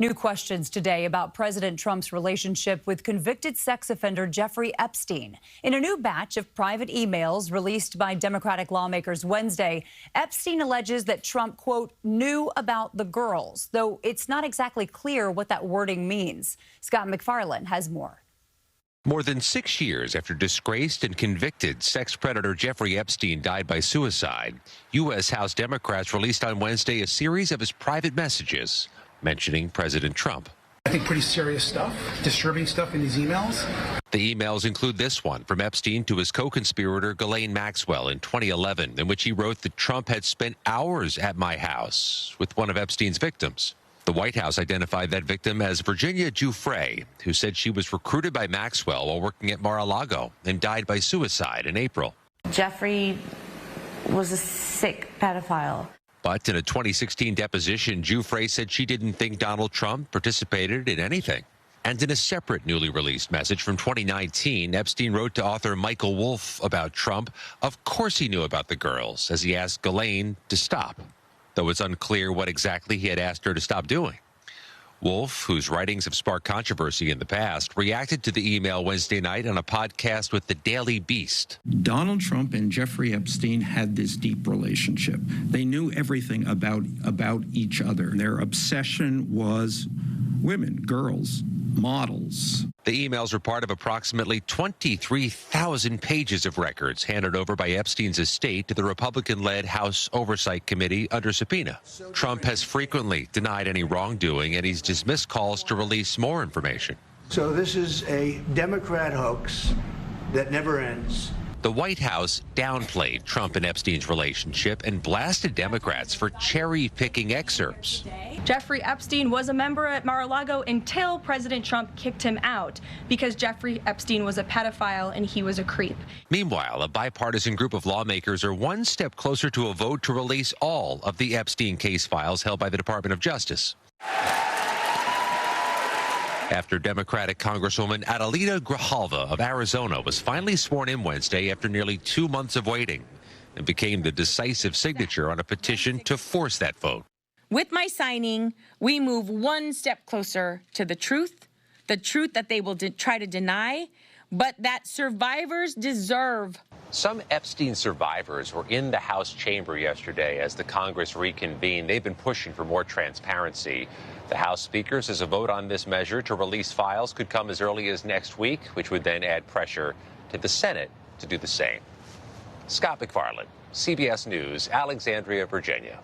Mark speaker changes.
Speaker 1: New questions today about President Trump's relationship with convicted sex offender Jeffrey Epstein. In a new batch of private emails released by Democratic lawmakers Wednesday, Epstein alleges that Trump, quote, knew about the girls, though it's not exactly clear what that wording means. Scott MacFarlane has more.
Speaker 2: More than 6 years after disgraced and convicted sex predator Jeffrey Epstein died by suicide, U.S. House Democrats released on Wednesday a series of his private messages mentioning President Trump.
Speaker 3: I think pretty serious stuff, disturbing stuff in these emails.
Speaker 2: The emails include this one from Epstein to his co-conspirator Ghislaine Maxwell in 2011, in which he wrote that Trump had spent hours at my house with one of Epstein's victims. The White House identified that victim as Virginia Giuffre, who said she was recruited by Maxwell while working at Mar-a-Lago and died by suicide in April.
Speaker 4: Jeffrey was a sick pedophile.
Speaker 2: But in a 2016 deposition, Giuffre said she didn't think Donald Trump participated in anything. And in a separate newly released message from 2019, Epstein wrote to author Michael Wolff about Trump. Of course he knew about the girls, as he asked Ghislaine to stop, though it's unclear what exactly he had asked her to stop doing. Wolff, whose writings have sparked controversy in the past, reacted to the email Wednesday night on a podcast with the Daily Beast.
Speaker 5: Donald Trump and Jeffrey Epstein had this deep relationship. They knew everything about each other. Their obsession was women, girls, models.
Speaker 2: The emails were part of approximately 23,000 pages of records handed over by Epstein's estate to the Republican-led House Oversight Committee under subpoena. Trump has frequently denied any wrongdoing, and he's dismissed calls to release more information.
Speaker 6: So this is a Democrat hoax that never ends.
Speaker 2: The White House downplayed Trump and Epstein's relationship and blasted Democrats for cherry-picking excerpts.
Speaker 7: Jeffrey Epstein was a member at Mar-a-Lago until President Trump kicked him out because Jeffrey Epstein was a pedophile and he was a creep.
Speaker 2: Meanwhile, a bipartisan group of lawmakers are one step closer to a vote to release all of the Epstein case files held by the Department of Justice, after Democratic Congresswoman Adelita Grijalva of Arizona was finally sworn in Wednesday after nearly 2 months of waiting and became the decisive signature on a petition to force that vote.
Speaker 8: With my signing, we move one step closer to the truth that they will try to deny, but that survivors deserve.
Speaker 2: Some Epstein survivors were in the House chamber yesterday as the Congress reconvened. They've been pushing for more transparency. The House Speaker says a vote on this measure to release files could come as early as next week, which would then add pressure to the Senate to do the same. Scott MacFarlane, CBS News, Alexandria, Virginia.